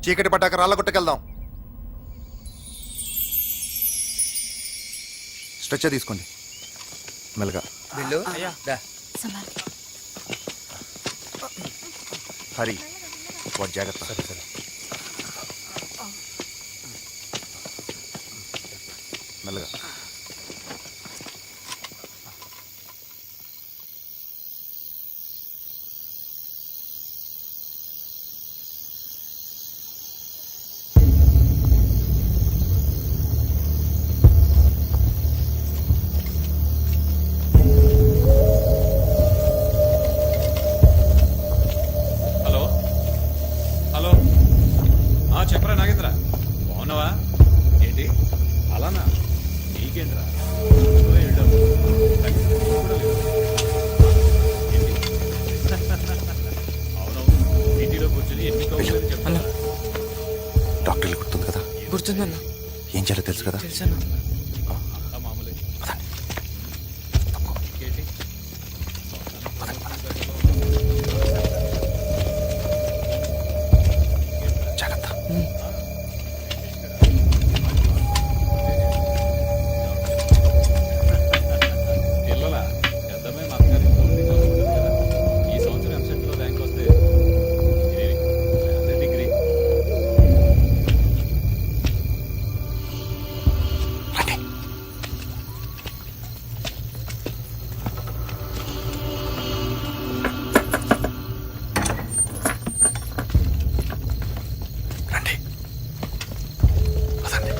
చీకటి పట్టాక రాళ్ళ కొట్టుకెళ్దాం. స్ట్రెచ్చర్ తీసుకోండి మెల్లగా. హరి వాడు జాగ్రత్త. సరే సరే మెల్లగా. చెప్పరా నాగేంద్ర, బాగున్నావా? ఏంటి అలానా? నీకేంద్రా అవునవును, ఇంటిలో కూర్చొని ఎన్ని కౌంటర్లు చెప్తున్నా. డాక్టర్లు గుర్తుంది కదా? గుర్తుందన్న. ఏం చేయాలో తెలుసు కదా? తెలుసన్నా. అంతా మామూలే. ఇంకేంటి జాగ్రత్త. పిల్లల పెద్దమ్మాయి మా అక్కగారి ఇంట్లో ఉండి చదువుకుంటుంది కదా. ఈ సంవత్సరం ఎంసెట్లో ర్యాంక్ వస్తే డిగ్రీ. రండి. రండి. పదండి.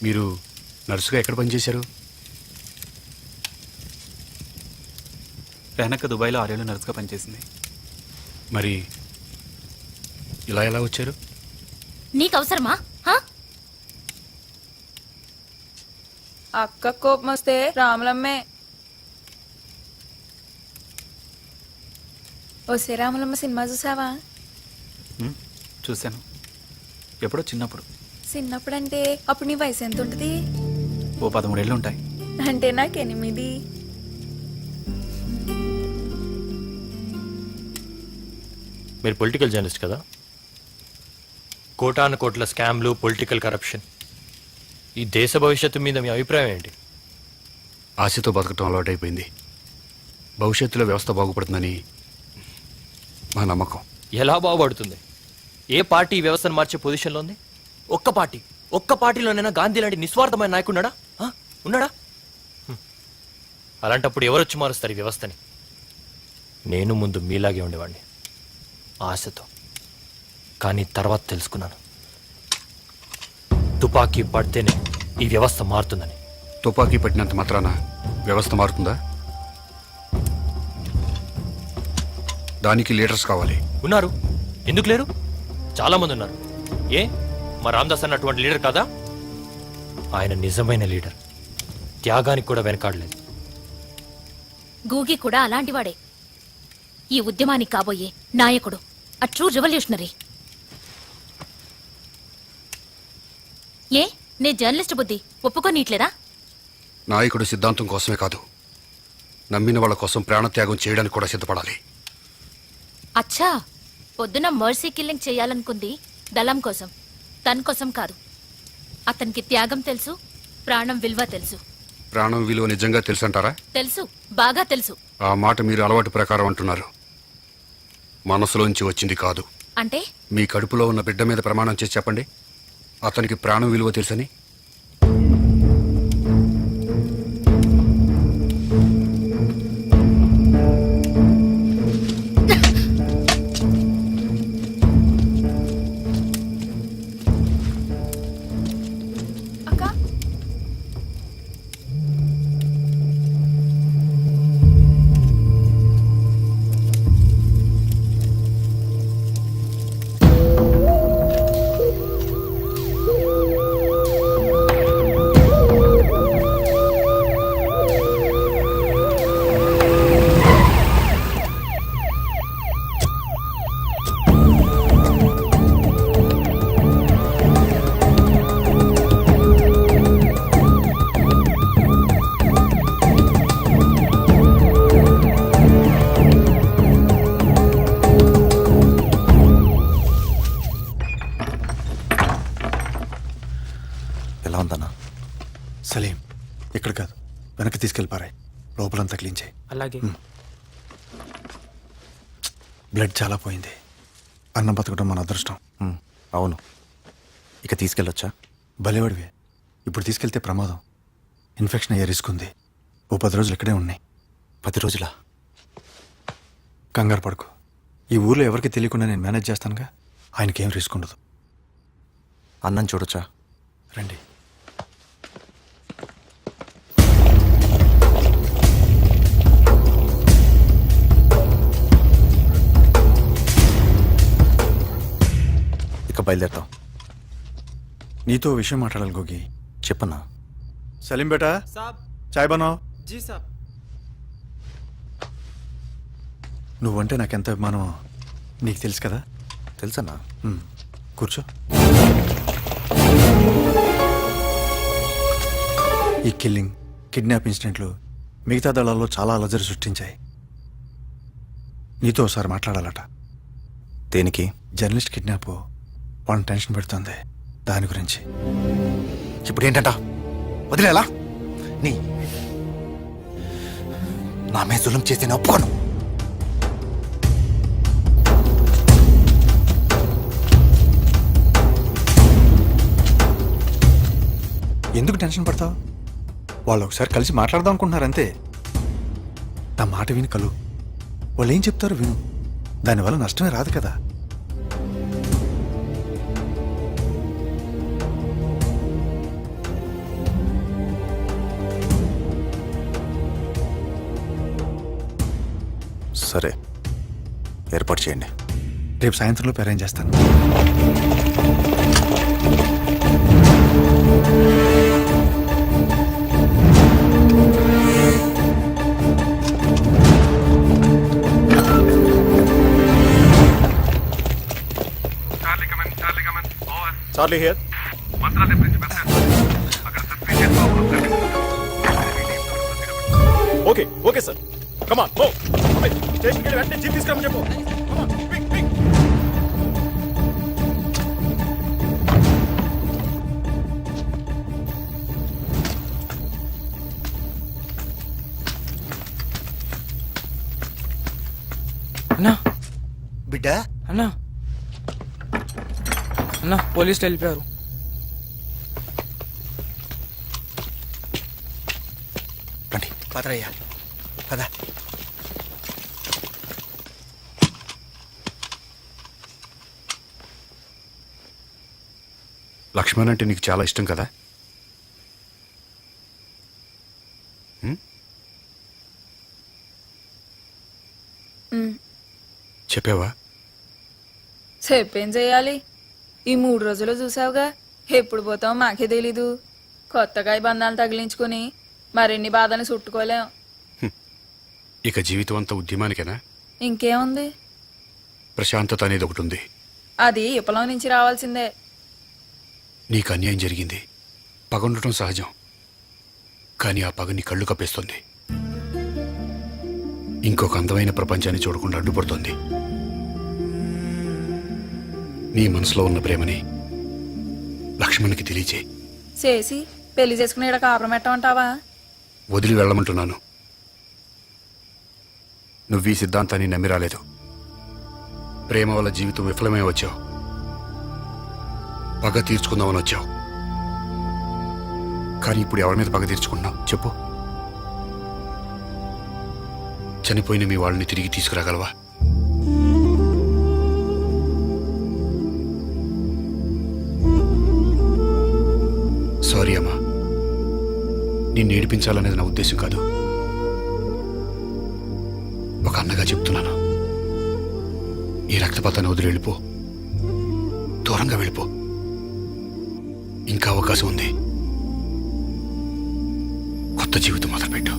మీరు నర్సుగా ఎక్కడ పనిచేశారు? రెహనక్క దుబాయ్లో 6 ఏళ్ళు నర్సుగా పనిచేసింది. మరి ఇలా ఎలా వచ్చారు? నీకు అవసరమా? అక్క కోపం వస్తే రాములమ్మే. వస్తే రాములమ్మ సినిమా చూసావా? చూశాను, ఎప్పుడో చిన్నప్పుడు. చిన్నప్పుడంటే అప్పుడు నీ వయసు ఎంత ఉంటుంది? ఓ 13 ఏళ్ళు ఉంటాయి. అంటే నాకు 8. మీరు పొలిటికల్ జర్నలిస్ట్ కదా? కోటాను కోట్ల స్కామ్లు, పొలిటికల్ కరప్షన్, ఈ దేశ భవిష్యత్తు మీద మీ అభిప్రాయం ఏంటి? ఆశతో బతకటం అలవాటైపోయింది. భవిష్యత్తులో వ్యవస్థ బాగుపడుతుందని మా నమ్మకం. ఎలా బాగుపడుతుంది? ఏ పార్టీ ఈ వ్యవస్థను మార్చే పొజిషన్లో ఉంది? ఒక్క పార్టీలోనైనా గాంధీ లాంటి నిస్వార్థమైన నాయకున్నాడా? ఉన్నాడా? అలాంటప్పుడు ఎవరొచ్చి మారుస్తారు ఈ వ్యవస్థని? నేను ముందు మీలాగే ఉండేవాడిని, ఆశతో. కానీ తర్వాత తెలుసుకున్నాను, తుపాకీ పడితేనే ఈ వ్యవస్థ మారుతుందని. తుపాకీ పట్టినంత మాత్రాన వ్యవస్థ మారుతుందా? దానికి లీడర్స్ కావాలి. ఉన్నారు, ఎందుకు లేరు? చాలా మంది ఉన్నారు. ఏ మా రామదాస్ అన్నటువంటి లీడర్ కాదా? ఆయన నిజమైన లీడర్, త్యాగానికి కూడా వెనకాడలేదు. గూగి కూడా అలాంటివాడే. ఈ ఉద్యమానికి కాబోయే నాయకుడు, ఆ ట్రూ రెవల్యూషనరీ. ఏ నీ జర్నలిస్ట్ బుద్ధి ఒప్పుకోనీట్లేదా? నాయకుడు సిద్ధాంతం కోసమే కాదు, నమ్మిన వాళ్ళ కోసం ప్రాణత్యాగం చేయడానికి కూడా సిద్ధపడాలి. అచ్చా, పొద్దున మర్సీ కిల్లింగ్ చేయాలనుకుంది దళం కోసం, తన కోసం కాదు. అతనికి త్యాగం తెలుసు, ప్రాణం విలువ తెలుసు. ప్రాణం విలువ నిజంగా తెలుసంటారా? తెలుసు, బాగా తెలుసు. ఆ మాట మీరు అలవాటు ప్రకారం అంటున్నారు, మనసులోంచి వచ్చింది కాదు. అంటే మీ కడుపులో ఉన్న బిడ్డ మీద ప్రమాణం చేసి చెప్పండి, అతనికి ప్రాణం విలువ తెలుసని. తీసుకెళ్ళిపారాయి. లోపలంతా క్లీన్ చేయి. అలాగే. బ్లడ్ చాలా పోయింది. అన్నం బతకడం మన అదృష్టం. అవును. ఇక తీసుకెళ్ళొచ్చా? భలేవాడివే. ఇప్పుడు తీసుకెళ్తే ప్రమాదం. ఇన్ఫెక్షన్ అయ్యే రిస్క్ ఉంది. ఓ 10 రోజులు ఇక్కడే ఉన్నాయి. 10 రోజులా? కంగారు పడుకో. ఈ ఊర్లో ఎవరికి తెలియకుండా నేను మేనేజ్ చేస్తానుగా. ఆయనకేం రిస్క్ ఉండదు. అన్నం చూడొచ్చా? రండి. ఇక బయలుదేరుతాం. నీతో విషయం మాట్లాడాలి గోగి. చెప్పన్నా. సలీం బేటా, చాయ్ బనావ్. జీ సాబ్. నువ్వంటే నాకెంత అభిమానమో నీకు తెలుసు కదా. తెలుసన్నా. కూర్చో. ఈ కిల్లింగ్, కిడ్నాప్ ఇన్సిడెంట్లు మిగతా దళాల్లో చాలా అలజడి సృష్టించాయి. నీతో ఒకసారి మాట్లాడాలట. దేనికి? జర్నలిస్ట్ కిడ్నాప్ వాళ్ళని టెన్షన్ పెడుతుంది. దాని గురించి. ఇప్పుడు ఏంటంట? వదిలేలా? నా మీద జులుం చేసి నేను ఒప్పుకోను. ఎందుకు టెన్షన్ పడతావు? వాళ్ళు ఒకసారి కలిసి మాట్లాడదాం అనుకుంటున్నారు అంతే. నా మాట విని కలు. వాళ్ళు ఏం చెప్తారో విను. దానివల్ల నష్టమే రాదు కదా. సరే, ఏర్పాటు చేయండి. రేపు సాయంత్రంలోపు అరేంజ్ చేస్తాను. Charlie here. Okay, okay, sir. Come on, go. Station ke liye jeep తీసుకురమ్మని చెప్పు. Come on, quick, quick. అన్నా, బిడ్డ, అన్నా, అన్నా, పోలీసులు వెళ్ళిపోయారు. రండి. పదరయ్యా పద. లక్ష్మణ్ అంటే నీకు చాలా ఇష్టం కదా? చెప్పావా? చెప్పేం చెయ్యాలి? ఈ 3 రోజులు చూసావుగా. ఎప్పుడు పోతావు మాకే తెలీదు. కొత్తగా ఈ బంధాలు తగిలించుకుని మరిన్ని బాధని చుట్టుకోలేం. ఇక జీవితం అంతా ఉద్యమానికేనా? ఇంకేముంది? ప్రశాంతత అనేది ఒకటి ఉంది. అది విప్లవం నుంచి రావాల్సిందే. నీకు అన్యాయం జరిగింది. పగ ఉండటం సహజం. కానీ ఆ పగ నీ కళ్ళు కప్పేస్తుంది. ఇంకొక అందమైన ప్రపంచాన్ని చూడకుండా అడ్డుపడుతుంది. నీ మనసులో ఉన్న ప్రేమని లక్ష్మణ్కి తెలియచేయి. చేసి పెళ్లి చేసుకుని ఇక్కడ కాపురం పెట్టమంటావా? వదిలి వెళ్ళమంటున్నాను. నువ్వు ఈ సిద్ధాంతాన్ని నమ్మి రాలేదు. ప్రేమ వల్ల జీవితం విఫలమే వచ్చావు. పగ తీర్చుకుందామని వచ్చావు. కానీ ఇప్పుడు ఎవరి మీద పగ తీర్చుకుంటున్నావు చెప్పు? చనిపోయిన మీ వాళ్ళని తిరిగి తీసుకురాగలవా? సారీ అమ్మా, నిన్ను ఏడిపించాలనేది నా ఉద్దేశం కాదు. ఒక అన్నగా చెప్తున్నాను. ఈ రక్తపాతాన్ని వదిలి వెళ్ళిపో. దూరంగా వెళ్ళిపో. ఇంకా అవకాశం ఉంది. కొత్త జీవితం మొదలుపెట్టు.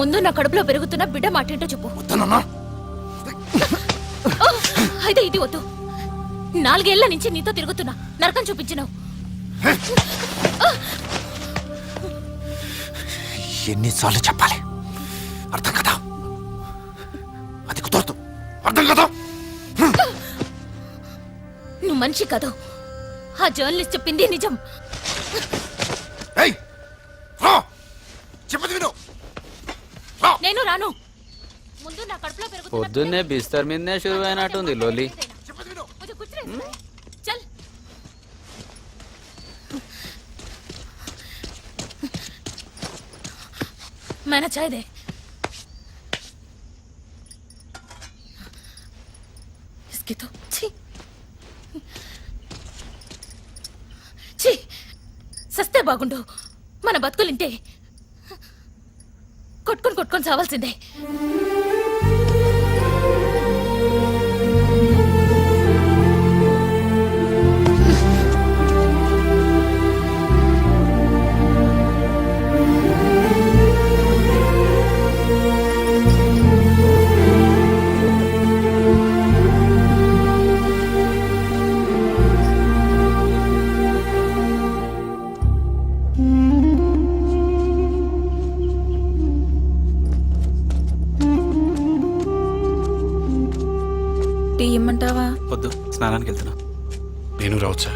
ముందు నా కడుపులో పెరుగుతున్న బిడ్డ మాటేంటో చెప్పు. వద్దనన్నా. ఓ, అయితే ఇది వద్దు. 4 ఏళ్ల నుంచి నీతో తిరుగుతున్నా, నరకం చూపించినావు. ఎన్నిసార్లు చెప్పాలి? అర్థం కదా? అది కుదరదు. అర్థం కదా? నువ్వు మనిషి కాదు. ఆ జర్నలిస్ట్ చెప్పింది నిజం. ఏయ్, రా. చెప్పదు విను. రా. నేను రాను. ముందు నా కడుపులో పెరుగుతున్న పొద్దున్నే బిస్తర్ మీదనే షురు అయినట్టుంది లోలి. చెప్పదు విను. मुझे कुछ नहीं सुना है. चल. मैंने चाय दे. इसकी तो छी छी సస్తే బాగుండు. మన బతుకులింటే కొట్టుకొని కొట్టుకొని చావాల్సిందే. టీ ఇమ్మంటావా? వద్దు, స్నానానికి వెళ్తున్నా. నేను రావచ్చా?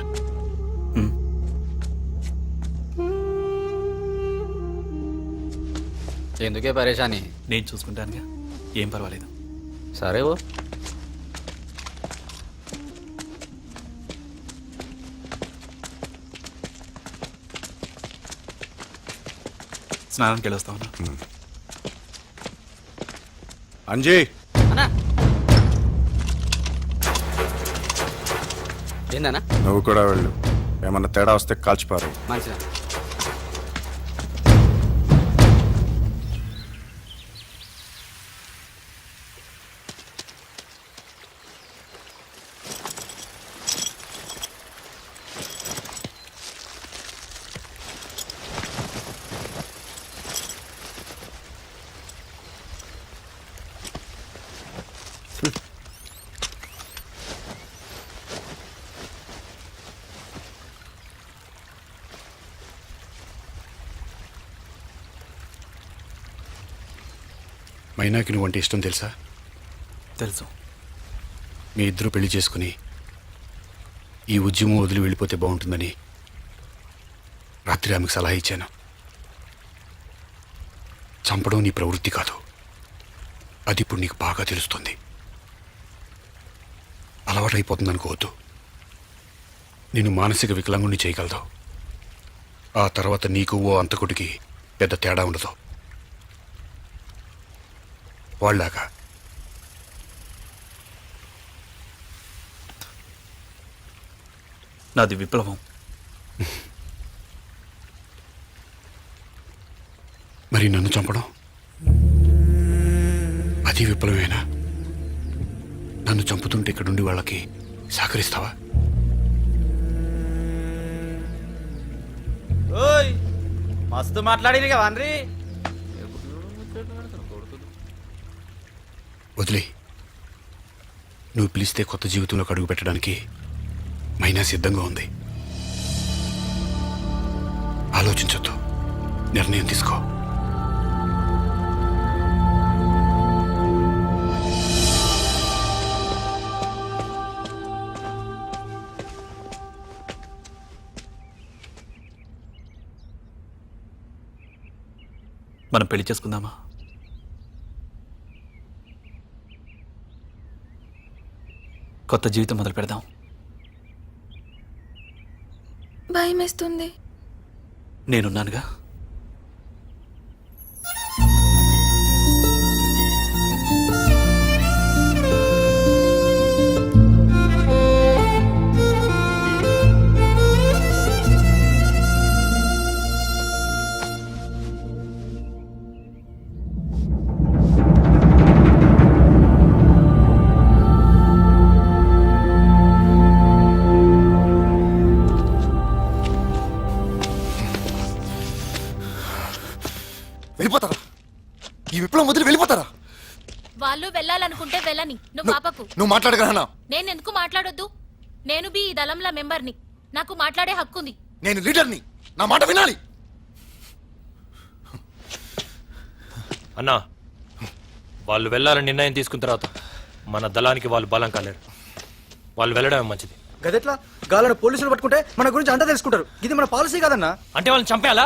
ఎందుకే పరేషాని? నేను చూసుకుంటానుగా, ఏం పర్వాలేదు. సరే ఓ. స్నానానికి వెళ్ళొస్తా ఉన్నా. అంజీ, అన్నా ఏందన్నా? నువ్వు కూడా వెళ్ళు. ఏమన్నా తేడా వస్తే కాల్చిపారు. మంచిదా? మైనాకి నువ్వంటే ఇష్టం తెలుసా? తెలుసు. మీ ఇద్దరు పెళ్లి చేసుకుని ఈ ఉద్యమం వదిలి వెళ్ళిపోతే బాగుంటుందని రాత్రి ఆమెకు సలహా ఇచ్చాను. చంపడం నీ ప్రవృత్తి కాదు, అది ఇప్పుడు నీకు బాగా తెలుస్తుంది. అలవాటైపోతుంది అనుకోవద్దు. నేను మానసిక వికలాంగుణ్ణి చేయగలదు. ఆ తర్వాత నీకు ఓ అంతకుడికి పెద్ద తేడా ఉండదు. వాళ్ళలాగా. నాది విప్లవం. మరి నన్ను చంపడం అది విప్లవేనా? నన్ను చంపుతుంటే ఇక్కడుండి వాళ్ళకి సహకరిస్తావా? ఓయ్ మస్తు మాట్లాడి వాన్రీ. వదిలే. నువ్వు పిలిస్తే కొత్త జీవితంలోకి అడుగు పెట్టడానికి మైనా సిద్ధంగా ఉంది. ఆలోచించొద్దు, నిర్ణయం తీసుకో. మనం పెళ్లి చేసుకుందామా? కొత్త జీవితం మొదలు పెడదాం. భయమేస్తుంది. నేనున్నానుగా. ఈ విప్లవం వదిలి వెళ్ళిపోతారా? వాళ్ళు వెళ్ళాలనుకుంటే వెళ్ళని, నువ్వు పాపకు. నువ్వు మాట్లాడగలనా? నేను ఎందుకు మాట్లాడొద్దు? నేను బి ఈ దళంల మెంబర్ని, నాకు మాట్లాడే హక్కుంది. నేను లీడర్ని, నా మాట వినాలి. అన్నా, వాళ్ళు వెళ్ళాలని నిర్ణయం తీసుకున్న తర్వాత మన దళానికి వాళ్ళు బలం కాలేరు. వాళ్ళు వెళ్ళడమే మంచిది. గదెట్లా గాలను పోలీసులు పట్టుకుంటే మన గురించి అంతా తెలుసుకుంటారు. ఇది మన పాలసీ కాదన్నా. అంటే వాళ్ళని చంపేయాలా?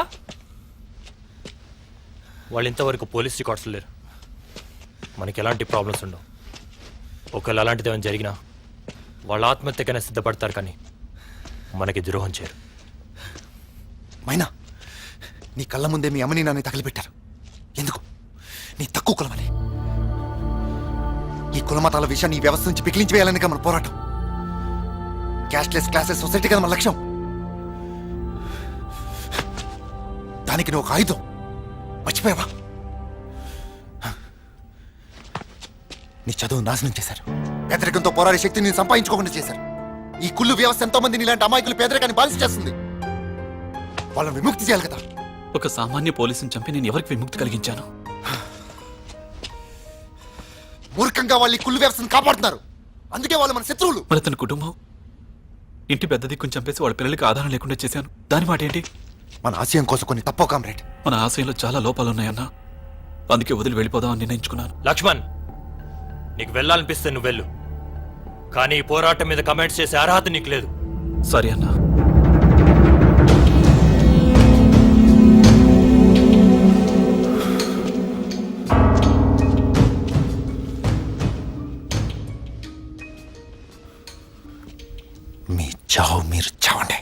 వాళ్ళు ఇంతవరకు పోలీస్ రికార్డ్స్ లేరు. మనకి ఎలాంటి ప్రాబ్లమ్స్ ఉండవు. ఒకవేళ అలాంటిది ఏమైనా జరిగినా వాళ్ళ ఆత్మహత్యకైనా సిద్ధపడతారు, కానీ మనకి ద్రోహం చేయరు. మైనా, నీ కళ్ళ ముందే మీ అమ్మని నన్ను తగిలిపెట్టారు. ఎందుకు? నీ తక్కువ కులమని. ఈ కులమతాల విషయాన్ని ఈ వ్యవస్థ నుంచి పికిలించి వేయాలని మన పోరాటం. క్యాష్లెస్ క్లాసెస్ సొసైటీ కదా మన లక్ష్యం. దానికి నువ్వు ఒక ఆయుధం. మర్చిపోయావా? నీ చదువు నాశనం చేశారు. పేదరికంతో పోరాడే శక్తిని నేను సంపాదించుకోకుండా చేశారు. ఈ కుళ్ళు వ్యవస్థ ఎంతో మంది నీలాంటి అమాయకులు పేదరికాన్ని బాలిసి చేస్తుంది. వాళ్ళని విముక్తి చేయాలి కదా. ఒక సామాన్య పోలీసుని చంపి నేను ఎవరికి విముక్తి కలిగించాను? మూర్ఖంగా వాళ్ళు ఈ కుళ్ళు వ్యవస్థను కాపాడుతున్నారు. అందుకే వాళ్ళు మన శత్రువులు. మరి తన కుటుంబం, ఇంటి పెద్ద దిక్కుని చంపేసి వాళ్ళ పిల్లలకి ఆధారం లేకుండా చేశాను. దాని మాట ఏంటి? మన ఆశయం కోసం కొన్ని తప్పో కామ్రేడ్. మన ఆశయంలో చాలా లోపాలున్నాయన్నా. అందుకే వదిలి వెళ్ళిపోదామని నిర్ణయించుకున్నాను. లక్ష్మణ్, నీకు వెళ్ళాలనిపిస్తే నువ్వు వెళ్ళు, కానీ ఈ పోరాటం మీద కమెంట్స్ చేసే అర్హత నీకు లేదు. సరే అన్నా. మీ చావు మీరు చావండి.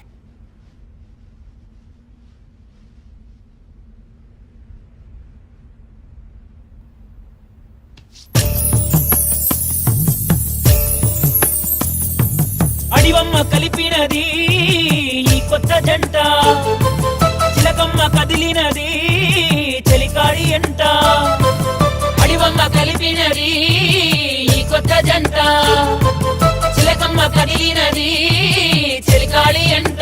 అడివమ్మ కలిపినది ఈ కొత్త జంట, చిలకమ్మ కదిలినది చెలికాడి ఎంట. అడివమ్మ కలిపినది ఈ కొత్త జంట, చిలకమ్మ కదిలినది చెలికాడి ఎంట.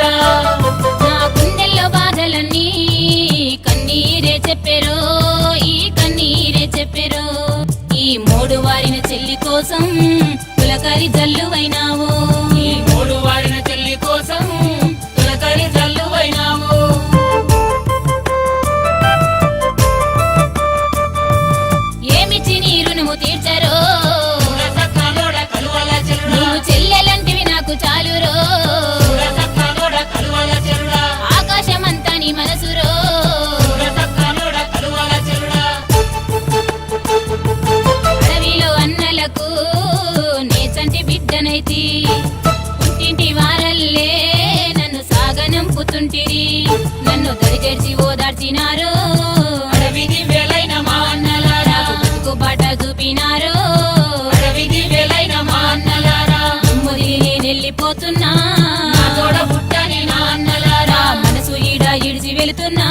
నా గుండెల్లో బాధలన్నీ కన్నీరే చెప్పెరో, ఈ కన్నీరే చెప్పెరో. ఈ మూడు వారిన చెల్లి కోసం పులకరి జల్లువైనావు. ఈ మూడు వారిన చెల్లి కోసం పులకరి జల్లువైనావు. ఏమిచ్చి నీ రుణము తీర్చరో, నువ్వు చెల్లెలంటివి నాకు చాలురో. ఆకాశమంతా నీ మనసురో. అడవిలో అన్నలకు నేచంటి బిడ్డనైతి, పుట్టింటి వారల్లే నన్ను సాగనంపుతుంటిరి. నన్ను దరిచేర్చి ఓదార్చినారు. అడవిది వేలైన మా అన్నలారా, బతుకు బాట చూపినారు. అడవిది వేలైన మా అన్నలారా, ముదిరి నేనెళ్ళిపోతున్నా. నా తోడ పుట్టని నా అన్నలారా, మనసు ఈడ ఇడిచి వెళుతున్నా.